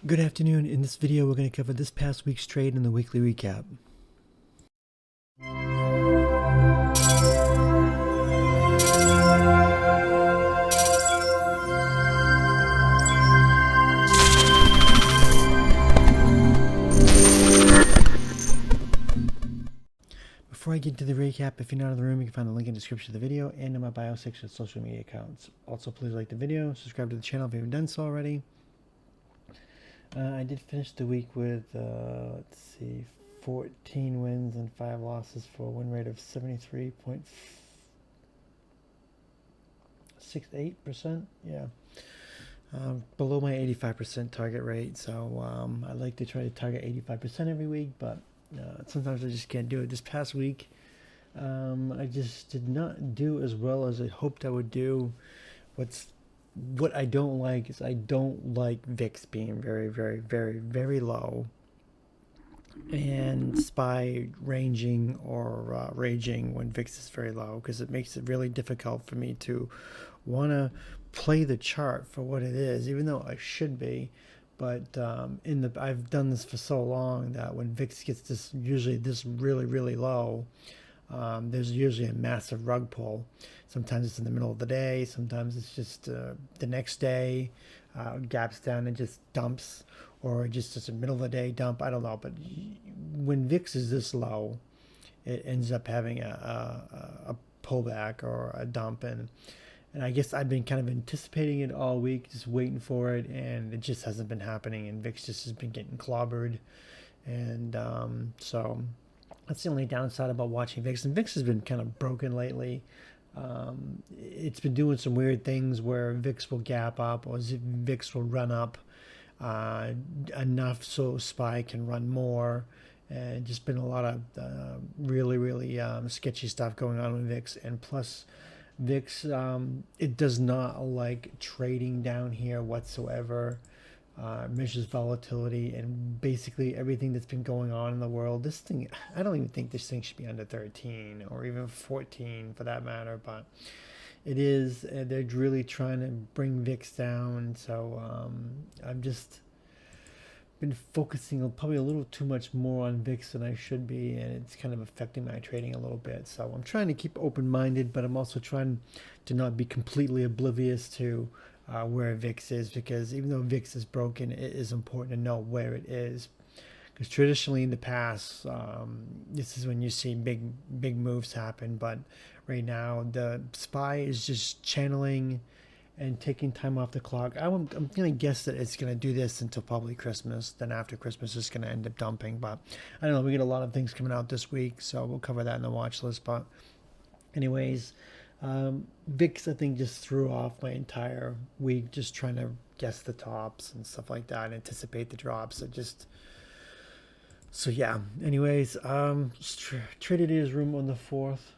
Good afternoon. In this video, we're going to cover this past week's trade and the weekly recap. Before I get into the recap, if you're not in the room, you can find the link in the description of the video and in my bio section of social media accounts. Also, please like the video, subscribe to the channel if you haven't done so already. I did finish the week with, 14 wins and 5 losses for a win rate of 73.68%. Yeah. Below my 85% target rate, so I like to try to target 85% every week, but sometimes I just can't do it. This past week, I just did not do as well as I hoped I would do. What I don't like is I don't like VIX being very, very, very, very low, and SPY ranging or raging when VIX is very low, because it makes it really difficult for me to want to play the chart for what it is, even though I should be. But I've done this for so long that when VIX gets usually this really, really low, there's usually a massive rug pull. Sometimes it's in the middle of the day. Sometimes it's just the next day, gaps down and just dumps, or just a middle of the day dump. I don't know. But when VIX is this low, it ends up having a pullback or a dump. And I guess I've been kind of anticipating it all week, just waiting for it, and it just hasn't been happening. And VIX just has been getting clobbered. And so that's the only downside about watching VIX. And VIX has been kind of broken lately. It's been doing some weird things where VIX will gap up, or VIX will run up enough so SPY can run more. And just been a lot of really, really sketchy stuff going on with VIX. And plus, VIX, it does not like trading down here whatsoever. Measures volatility and basically everything that's been going on in the world. This thing, I don't even think this thing should be under 13 or even 14 for that matter, but it is. They're really trying to bring VIX down. So I've just been focusing probably a little too much more on VIX than I should be, and it's kind of affecting my trading a little bit. So I'm trying to keep open-minded, but I'm also trying to not be completely oblivious to where VIX is, because even though VIX is broken, it is important to know where it is. Because traditionally in the past, this is when you see big moves happen. But right now, the SPY is just channeling and taking time off the clock. I'm going to guess that it's going to do this until probably Christmas. Then after Christmas, it's going to end up dumping. But I don't know. We get a lot of things coming out this week, so we'll cover that in the watch list. But anyways, VIX, I think, just threw off my entire week just trying to guess the tops and stuff like that, and anticipate the drops. So yeah. Anyways, traded his room on the 4th.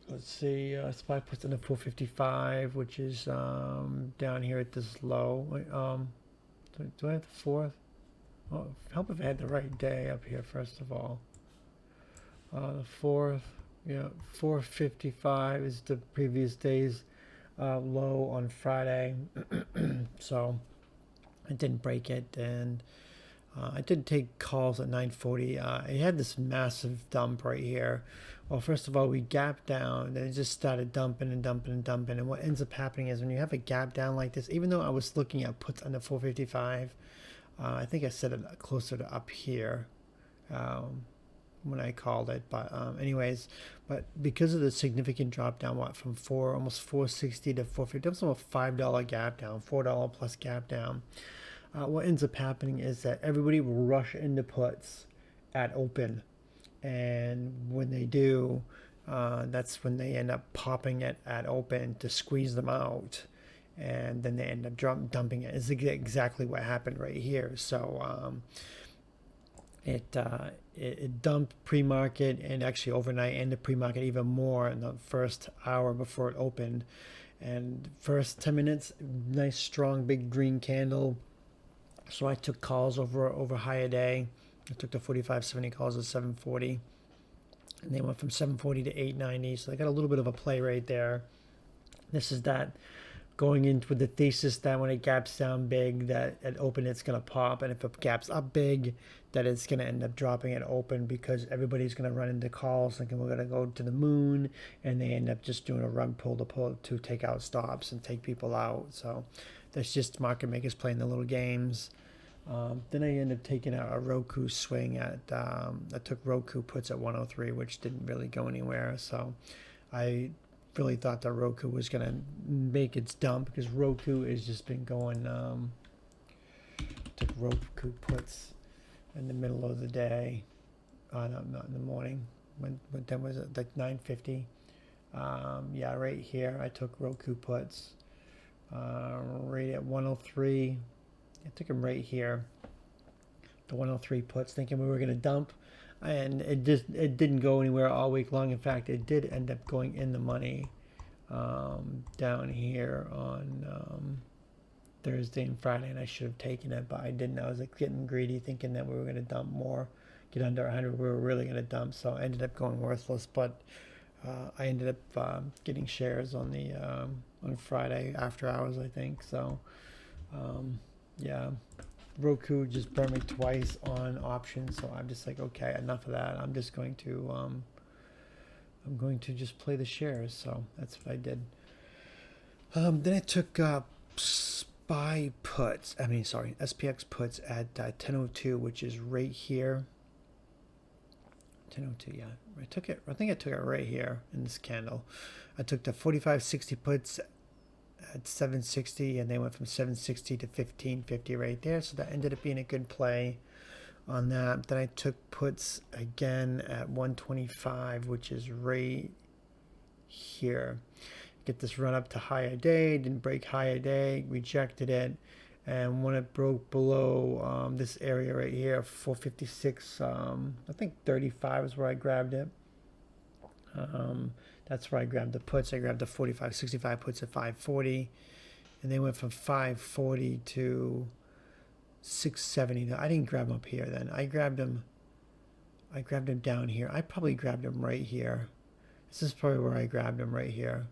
Let's see, SPY puts in a 455, which is down here at this low. Wait, do I have the 4th? Oh, help if I had the right day up here, first of all. The 4th, yeah, 455 is the previous day's low on Friday. So I didn't break it, and I did take calls at 9:40. It had this massive dump right here. Well, first of all, we gapped down, then it just started dumping and dumping and dumping. And what ends up happening is when you have a gap down like this, even though I was looking at puts under 455, I think I set it closer to up here when I called it. But anyways, but because of the significant drop down, from almost 460 to 450, that was almost $5 gap down, $4 plus gap down. What ends up happening is that everybody will rush into puts at open. And when they do, that's when they end up popping it at open to squeeze them out. And then they end up dumping it. It's exactly what happened right here. So it dumped pre-market, and actually overnight ended pre-market even more in the first hour before it opened. And first 10 minutes, nice strong big green candle. So I took calls over higher day. I took the 45.70 calls at 740, and they went from 740 to 890. So I got a little bit of a play right there. This is that going into with the thesis that when it gaps down big, that at open it's going to pop, and if it gaps up big, that it's going to end up dropping at open, because everybody's going to run into calls thinking we're going to go to the moon, and they end up just doing a rug pull to take out stops and take people out. So that's just market makers playing the little games. Then I ended up taking out a Roku swing at I took Roku puts at 103, which didn't really go anywhere. So I really thought that Roku was going to make its dump, because Roku has just been going. Took Roku puts in the middle of the day. No, not in the morning. When time was it? Like 9:50. Yeah, right here I took Roku puts. Right at 103. I took them right here. The 103 puts, thinking we were going to dump, and it didn't go anywhere all week long. In fact, it did end up going in the money down here on Thursday and Friday, and I should have taken it, but I didn't. I was like getting greedy, thinking that we were going to dump more, get under 100. We were really going to dump, so I ended up going worthless. But I ended up getting shares on the on Friday after hours, I think. So yeah, Roku just burned me twice on options, so I'm just like, okay, enough of that. I'm going to just play the shares. So that's what I did. Then I took SPX puts at 10:02, which is right here. 10:02, yeah. I think I took it right here in this candle. I took the 45.60 puts at 760, and they went from 760 to 1550 right there. So that ended up being a good play on that. Then I took puts again at 125, which is right here. Get this run up to higher day, didn't break higher day, rejected it, and when it broke below this area right here, 456, I think 35 is where I grabbed it. That's where I grabbed the puts. I grabbed the 45.65 puts at 540, and they went from 540 to 670. No, I didn't grab them up here then. I grabbed them down here. I probably grabbed them right here. This is probably where I grabbed them, right here.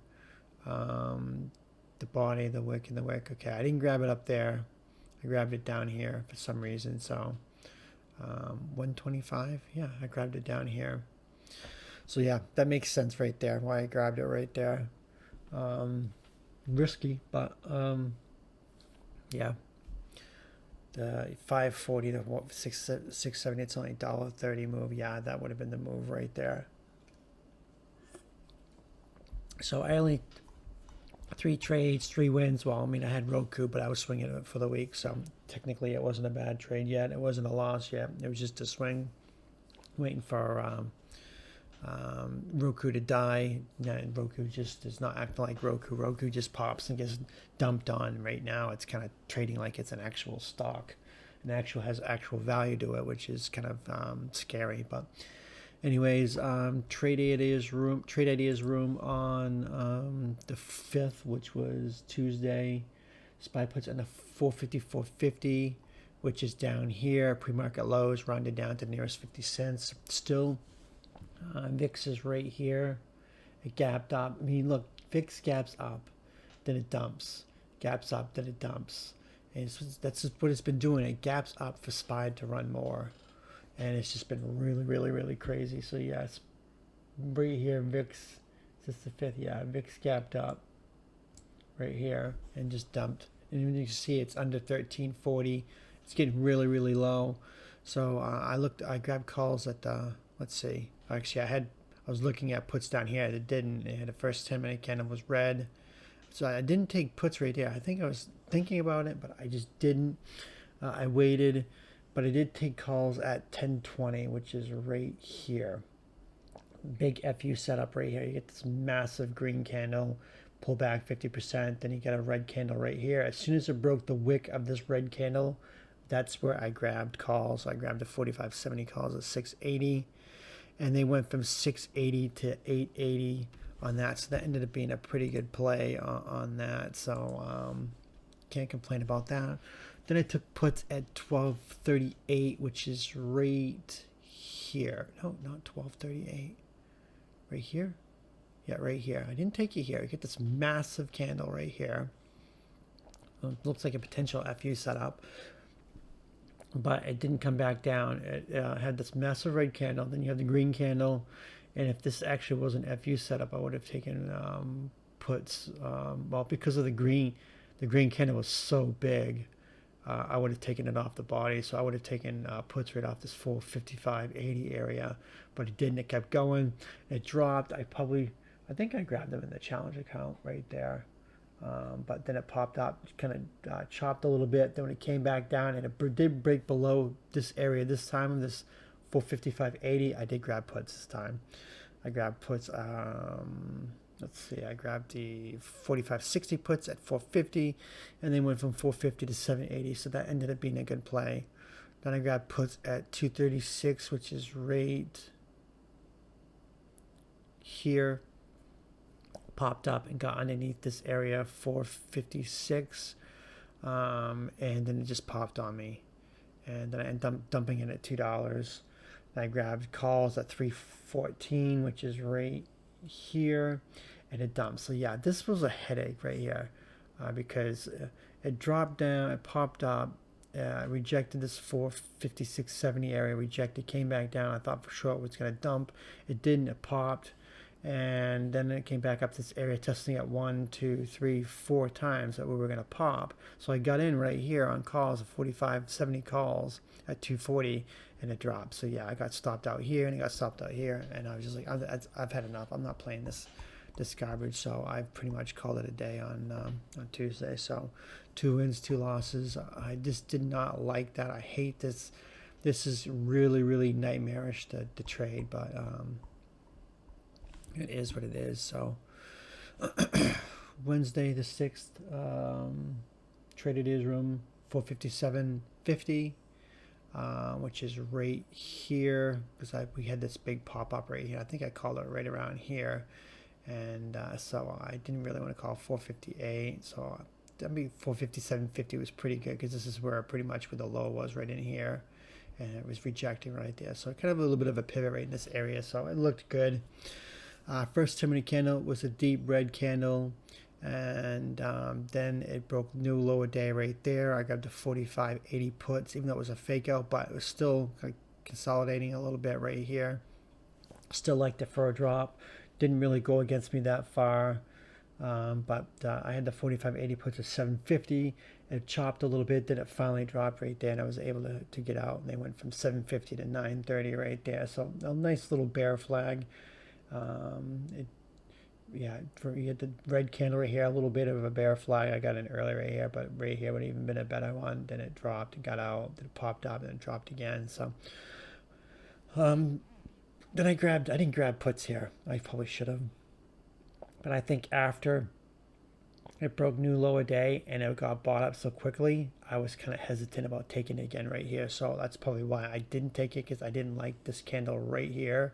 The body, the wick, and the wick. Okay, I didn't grab it up there. I grabbed it down here for some reason. So 125. Yeah, I grabbed it down here. So yeah, that makes sense right there, why I grabbed it right there. Risky, but yeah. The 540 to 670, it's only $1.30 move. Yeah, that would have been the move right there. So I only 3 trades, 3 wins. Well, I mean, I had Roku, but I was swinging it for the week, so technically it wasn't a bad trade yet. It wasn't a loss yet. It was just a swing, waiting for Roku to die. And Roku just is not acting like Roku. Roku just pops and gets dumped on. Right now, it's kind of trading like it's an actual stock, and has actual value to it, which is kind of scary. But anyways, trade ideas room on the 5th, which was Tuesday. SPY puts on the 450, which is down here. Pre-market lows rounded down to nearest 50 cents. Still, VIX is right here. It gapped up. I mean, look, VIX gaps up, then it dumps. Gaps up, then it dumps. And that's just what it's been doing. It gaps up for SPY to run more. And it's just been really, really, really crazy. So yeah, it's right here, VIX, is this the 5th? Yeah, VIX gapped up right here and just dumped. And you can see it's under 1340. It's getting really, really low. So I grabbed calls at let's see. Actually, I was looking at puts down here. It didn't. It had the first 10-minute candle was red. So I didn't take puts right there. I think I was thinking about it, but I just didn't. I waited. But I did take calls at 10:20, which is right here. Big FU setup right here. You get this massive green candle, pull back 50%, then you get a red candle right here. As soon as it broke the wick of this red candle, that's where I grabbed calls. I grabbed the 45.70 calls at 680, and they went from 680 to 880 on that. So that ended up being a pretty good play on that. So can't complain about that. Then I took puts at 1238, which is right here. No, not 1238. Right here? Yeah, right here. I didn't take it here. I get this massive candle right here. looks like a potential FU setup, but it didn't come back down. It had this massive red candle, then you have the green candle, and if this actually was an FU setup, I would have taken puts. Well, because of the green candle was so big, I would have taken it off the body, so I would have taken puts right off this 455.80 area, but it didn't. It kept going. It dropped. I think I grabbed them in the challenge account right there. But then it popped up, kind of chopped a little bit. Then when it came back down, and it did break below this area this time, this 455.80, I did grab puts this time. I grabbed puts. Let's see, I grabbed the 45.60 puts at 450, and then went from 450 to 780. So that ended up being a good play. Then I grabbed puts at 236, which is right here. Popped up and got underneath this area 456, and then it just popped on me, and then I ended up dumping it at $2. And I grabbed calls at 314, which is right here, and it dumped. So yeah, this was a headache right here, because it dropped down, it popped up, rejected this 456.70 area, rejected, came back down. I thought for sure it was going to dump. It didn't. It popped. And then it came back up this area, testing at 1, 2, 3, 4 times that we were going to pop. So I got in right here on calls, 45.70 calls at 240, and it dropped. So yeah, I got stopped out here, and it got stopped out here, and I was just like, I've had enough. I'm not playing this garbage. So I've pretty much called it a day on Tuesday. So 2 wins, 2 losses. I just did not like that. I hate this. This is really, really nightmarish to trade, but it is what it is. So Wednesday the 6th, traded his room 457.50, which is right here, because we had this big pop up right here. I think I called it right around here, and so I didn't really want to call 458. So that'd be 457.50 was pretty good, because this is where pretty much where the low was, right in here, and it was rejecting right there. So kind of a little bit of a pivot right in this area. So it looked good. First 10-minute candle was a deep red candle, and then it broke new lower day right there. I got the 45.80 puts, even though it was a fake out, but it was still consolidating a little bit right here. Still liked it for a drop. Didn't really go against me that far, but I had the 45.80 puts at 750. It chopped a little bit, then it finally dropped right there, and I was able to get out, and they went from 750 to 930 right there. So a nice little bear flag. You had the red candle right here, a little bit of a bear flag. I got in early right here, but right here would have even been a better one. Then it dropped and got out, then it popped up, and then it dropped again. So then I didn't grab puts here. I probably should have, but I think after it broke new lower day and it got bought up so quickly, I was kind of hesitant about taking it again right here. So that's probably why I didn't take it, because I didn't like this candle right here.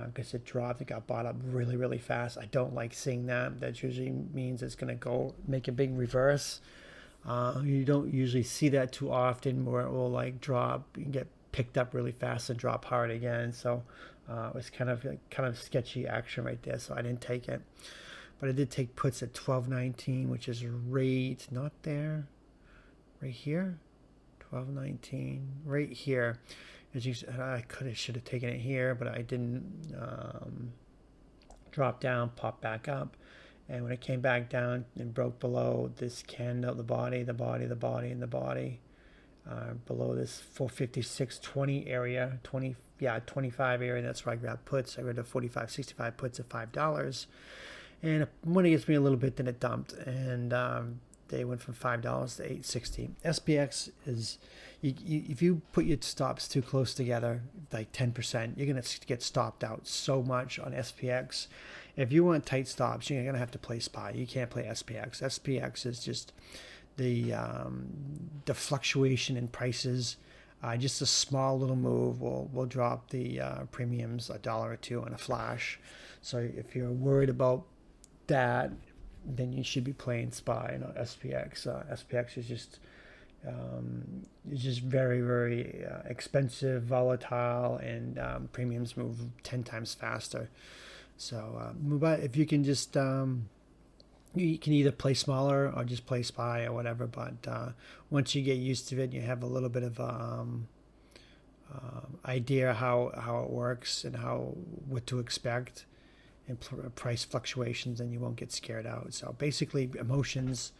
Because it dropped, it got bought up really, really fast. I don't like seeing that. That usually means it's going to go make a big reverse. You don't usually see that too often, where it will like drop and get picked up really fast and drop hard again. So it was kind of sketchy action right there. So I didn't take it, but I did take puts at 12.19, which is right not there, right here, 12.19, right here. I should have taken it here, but I didn't. Drop down, pop back up, and when it came back down and broke below this candle, the body, and the body, below this 456.20 area, 25 area. That's where I grabbed puts. I grabbed a 45.65 puts at $5, and when it gets me a little bit, then it dumped, and they went from $5 to $8.60. SPX is, if you put your stops too close together, like 10%, you're going to get stopped out so much on SPX. If you want tight stops, you're going to have to play SPY. You can't play SPX. SPX is just the fluctuation in prices. Just a small little move will drop the premiums $1 or $2 in a flash. So if you're worried about that, then you should be playing SPY, not SPX. SPX is just very, very expensive, volatile, and premiums move 10 times faster. So, but if you can just you can either play smaller or just play SPY or whatever. But once you get used to it, you have a little bit of idea how it works and what to expect and price fluctuations, and you won't get scared out. So basically, emotions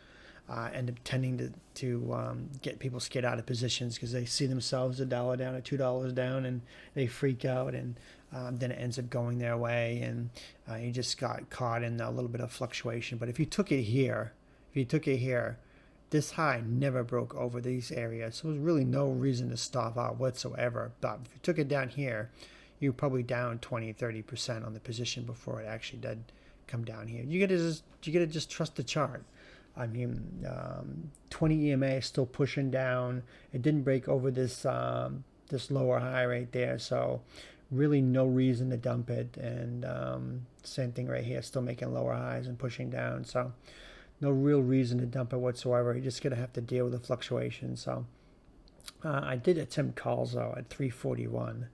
end up tending to get people scared out of positions because they see themselves $1 down or $2 down, and they freak out, and then it ends up going their way, and you just got caught in a little bit of fluctuation. But if you took it here, this high never broke over these areas, so there's really no reason to stop out whatsoever. But if you took it down here, you're probably down 20-30% on the position before it actually did come down here. You gotta just trust the chart. I mean, 20 EMA is still pushing down. It didn't break over this this lower high right there, so really no reason to dump it. And same thing right here, still making lower highs and pushing down. So no real reason to dump it whatsoever. You're just gonna have to deal with the fluctuation. So I did attempt calls though at 341.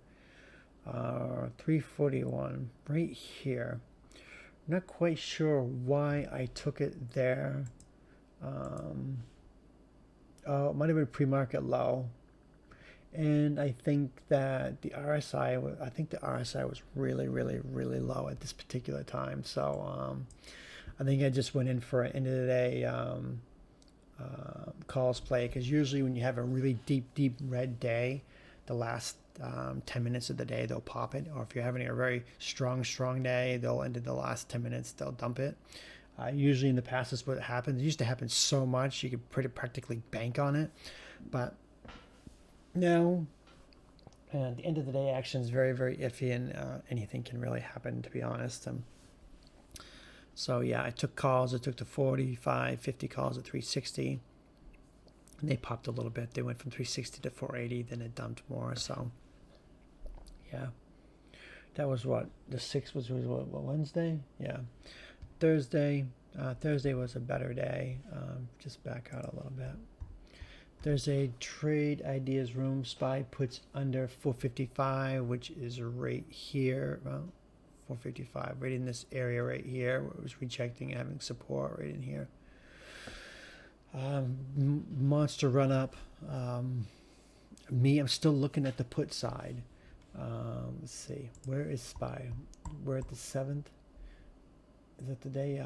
341 right here. I'm not quite sure why I took it there. Oh, it might have been pre-market low, and I think that the RSI, I think the RSI was really, really, really low at this particular time. So I think I just went in for an end of the day calls play, because usually when you have a really deep red day, the last 10 minutes of the day they'll pop it, or if you're having a very strong day, they'll end in the last 10 minutes, they'll dump it. Usually in the past, that's what happens. It used to happen so much you could practically bank on it, but now at the end of the day, action is very, very iffy, and anything can really happen, to be honest. So yeah, I took calls. I took the 45, 50 calls at 360. And they popped a little bit. They went from 360 to 480, then it dumped more. So yeah, that was what the 6th was what, Wednesday? Yeah. Thursday was a better day. Just back out a little bit. There's a trade ideas room. SPY puts under 455, which is right here. Well, 455, right in this area right here, where it was rejecting, having support right in here. Monster run up. I'm still looking at the put side. Let's see, where is SPY? We're at the 7th. Is that the day?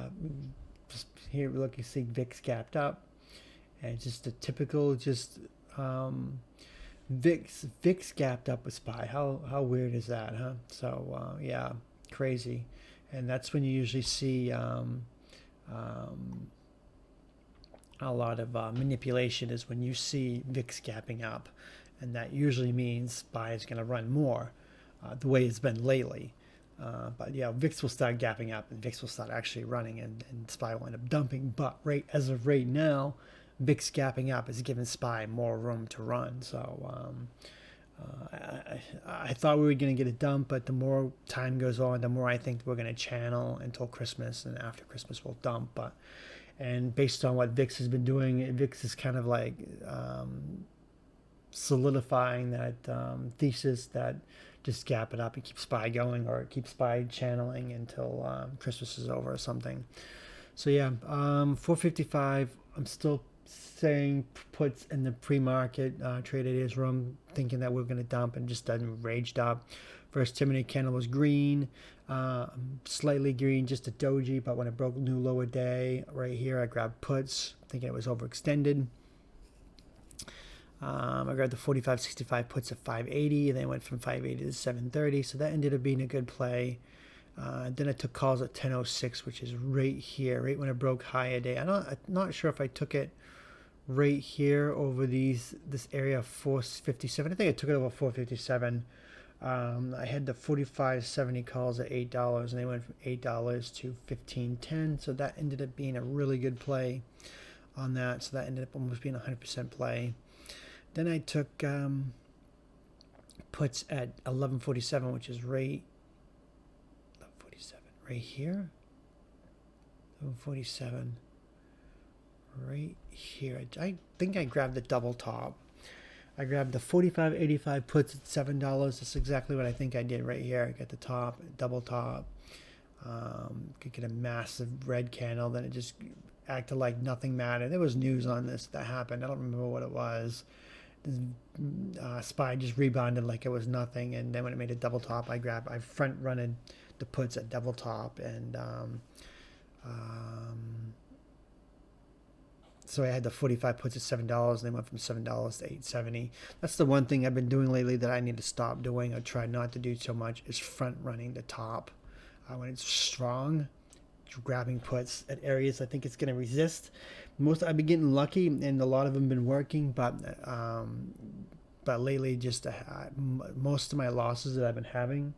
Just here, look, you see VIX gapped up, and just a typical VIX gapped up with SPY. How weird is that, huh? So yeah, crazy. And that's when you usually see a lot of manipulation, is when you see VIX gapping up, and that usually means SPY is going to run more, the way it's been lately. But yeah, VIX will start gapping up, and VIX will start actually running, and SPY will end up dumping. But as of right now, VIX gapping up is giving SPY more room to run. So I thought we were going to get a dump, but the more time goes on, the more I think we're going to channel until Christmas, and after Christmas we'll dump. And based on what VIX has been doing, VIX is kind of like solidifying that thesis that just gap it up and keep SPY going, or keep SPY channeling until Christmas is over or something. So yeah, 455. I'm still saying puts in the pre-market trade ideas room, thinking that we're going to dump, and just doesn't raged up. First 10-minute candle was green, slightly green, just a doji, but when it broke new lower day right here, I grabbed puts, thinking it was overextended. I grabbed the 45.65 puts at 580, and then went from 580 to 730, so that ended up being a good play. Then I took calls at 10.06, which is right here, right when it broke high a day. I'm not sure if I took it right here over this area of 457. I think I took it over 457. I had the 45.70 calls at $8, and they went from $8 to $15.10, so that ended up being a really good play on that. So that ended up almost being 100% play. Then I took puts at 11.47, which is right 11.47 right here. 11.47 right here. I think I grabbed the double top. I grabbed the 45.85 puts at $7. That's exactly what I think I did right here. I got the top, double top. Could get a massive red candle, then it just acted like nothing mattered. There was news on this that happened. I don't remember what it was. SPY just rebounded like it was nothing, and then when it made a double top, I front runted the puts at double top, and so I had the 45 puts at $7, and they went from $7 to $8.70. That's the one thing I've been doing lately that I need to stop doing, or try not to do so much, is front running the top when it's strong, grabbing puts at areas I think it's going to resist. I've been getting lucky, and a lot of them have been working, but lately, just most of my losses that I've been having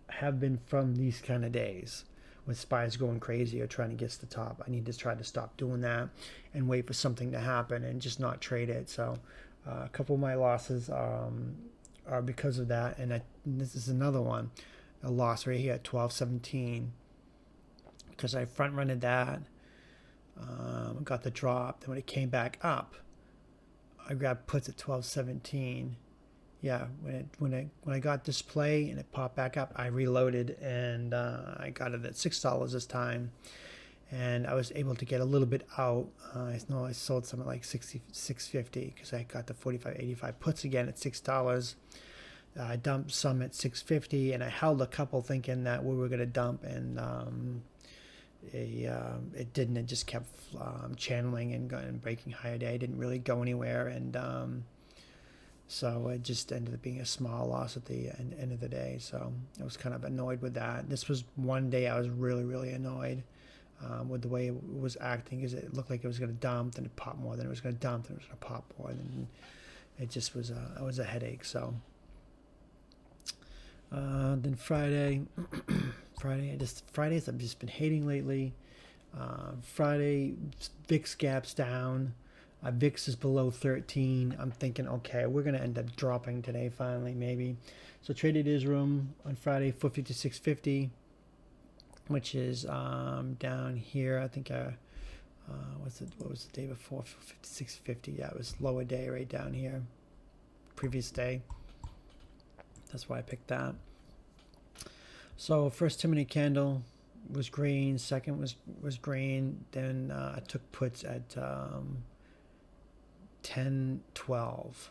have been from these kind of days when SPY's going crazy or trying to get to the top. I need to try to stop doing that and wait for something to happen and just not trade it. So a couple of my losses are because of that, and this is another one, a loss right here at 12.17, because I front runted that, got the drop. Then when it came back up, I grabbed puts at 12.17. Yeah, when I got this play and it popped back up, I reloaded, and I got it at $6 this time, and I was able to get a little bit out. I know I sold some at like $6.50 because I got the 45.85 puts again at $6. I dumped some at $6.50, and I held a couple thinking that we were going to dump, and it didn't. It just kept channeling and breaking higher day. It didn't really go anywhere, and so it just ended up being a small loss at the end of the day. So I was kind of annoyed with that. This was one day I was really, really annoyed with the way it was acting, because it looked like it was going to dump, then it popped more, then it was going to dump, then it was going to pop more, and it just was a headache. So then Fridays I've just been hating lately. Friday, VIX gaps down. VIX is below 13. I'm thinking, okay, we're going to end up dropping today finally, maybe. So traded Israel on Friday, 450 to 650, which is down here. I think, what was the day before? 450 to 650. Yeah, it was lower day right down here. Previous day. That's why I picked that. So first 2-minute candle was green. Second was green. Then I took puts at 10.12.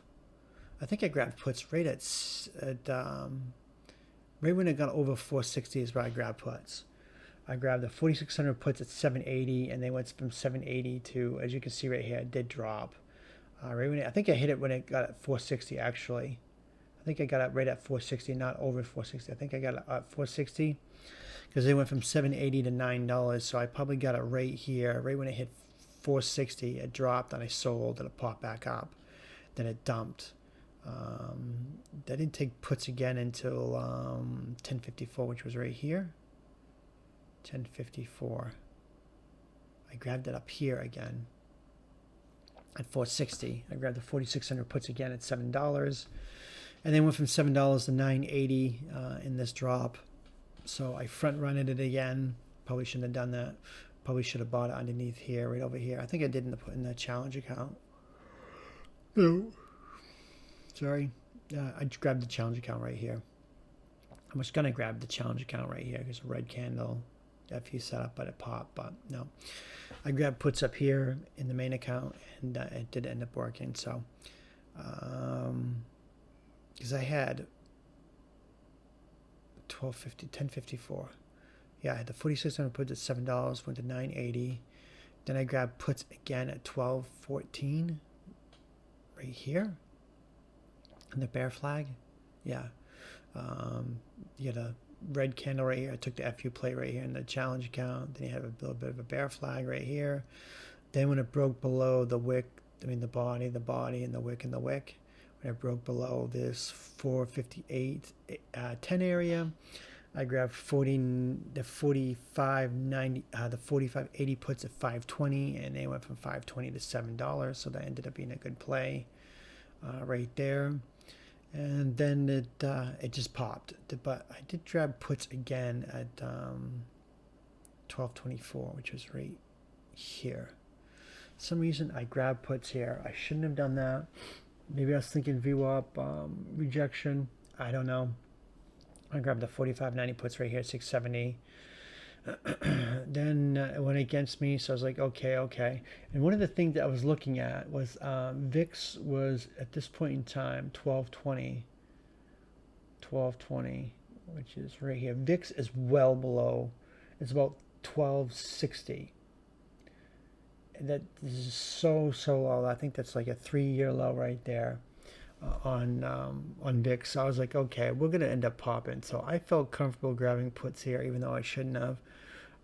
I think I grabbed puts right at right when it got over 460 is where I grabbed puts. I grabbed the 4600 puts at 780, and they went from 780 to, as you can see right here, it did drop. Right when I think I hit it when it got at 460 actually. I think I got it right at 460, not over 460. I think I got it at 460 because they went from 780 to $9. So I probably got it right here, right when it hit 460. It dropped and I sold, and it popped back up. Then it dumped. They didn't take puts again until 1054, which was right here. 1054. I grabbed it up here again at 460. I grabbed the 4600 puts again at $7. And then went from $7 to $9.80 in this drop. So I front runted it again. Probably shouldn't have done that. Probably should have bought it underneath here, right over here. I think I did in the challenge account. No. Sorry. I grabbed the challenge account right here. I was going to grab the challenge account right here because a red candle FU set up, but it popped. But no. I grabbed puts up here in the main account, and it did end up working. So, because I had 1054. Yeah, I had the 4600 puts at $7, went to $9.80. Then I grabbed puts again at 12.14 right here. And the bear flag. Yeah. You had a red candle right here. I took the FU play right here in the challenge account. Then you have a little bit of a bear flag right here. Then when it broke below the wick, the body, and the wick, when it broke below this 458 10 area, I grabbed the 4580 puts at 520, and they went from 520 to $7. So that ended up being a good play right there. And then it just popped. But I did grab puts again at 1224, which was right here. For some reason I grabbed puts here. I shouldn't have done that. Maybe I was thinking VWAP rejection. I don't know. I grabbed the 4590 puts right here at 670. Then it went against me, so I was like, okay, okay. And one of the things that I was looking at was VIX was at this point in time 1220, 1220, which is right here. VIX is well below. It's about 1260. That is so low. I think that's like a 3-year low right there on VIX. So I was like, okay, we're gonna end up popping. So I felt comfortable grabbing puts here, even though I shouldn't have.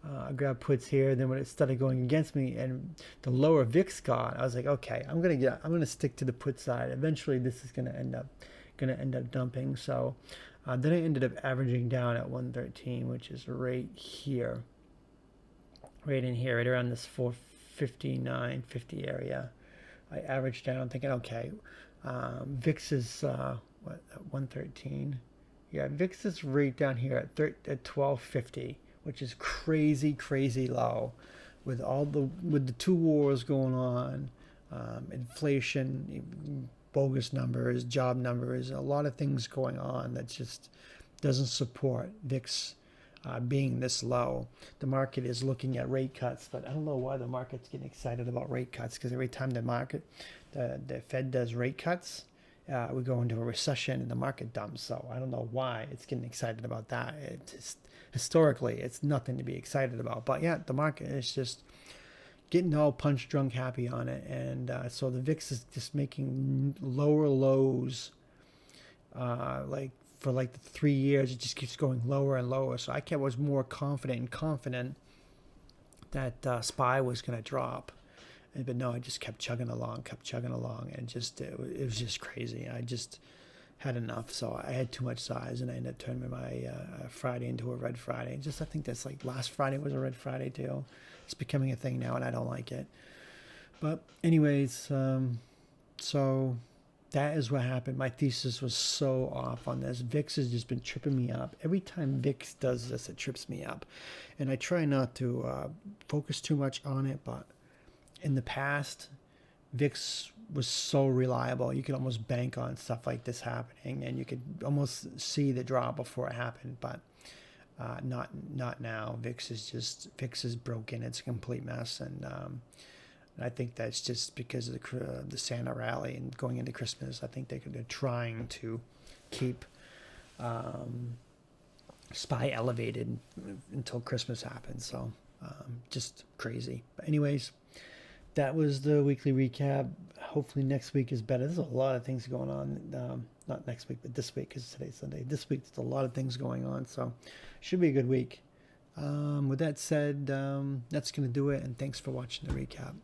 I grabbed puts here. Then when it started going against me and the lower VIX got, I was like, okay, I'm gonna stick to the put side. Eventually, this is gonna end up dumping. So then I ended up averaging down at 113, which is right here, right in here, right around this 459.50 area. I averaged down, thinking, okay, VIX is what, at 113. Yeah, VIX is right down here at 1250, which is crazy, crazy low, with the two wars going on, inflation, bogus numbers, job numbers, a lot of things going on that just doesn't support VIX being this low. The market is looking at rate cuts, but I don't know why the market's getting excited about rate cuts, because every time the Fed does rate cuts, we go into a recession and the market dumps. So I don't know why it's getting excited about that. Historically, it's nothing to be excited about. But yeah, the market is just getting all punch drunk happy on it. And so the VIX is just making lower lows, like for like the 3 years. It just keeps going lower and lower. So I was more confident that SPY was going to drop. But no, I just kept chugging along, and just it was just crazy. I just had enough, so I had too much size, and I ended up turning my Friday into a red Friday. I think that's like last Friday was a red Friday too. It's becoming a thing now, and I don't like it. But anyways, so that is what happened. My thesis was so off on this. VIX has just been tripping me up. Every time VIX does this, it trips me up, and I try not to focus too much on it, but in the past, VIX was so reliable. You could almost bank on stuff like this happening, and you could almost see the drop before it happened. But not now. VIX is broken. It's a complete mess, and I think that's just because of the Santa rally and going into Christmas. I think they're trying to keep SPY elevated until Christmas happens. So just crazy. But anyways, that was the weekly recap. Hopefully next week is better. There's a lot of things going on. Not next week, but this week, because today's Sunday. This week, there's a lot of things going on. So should be a good week. With that said, that's going to do it. And thanks for watching the recap.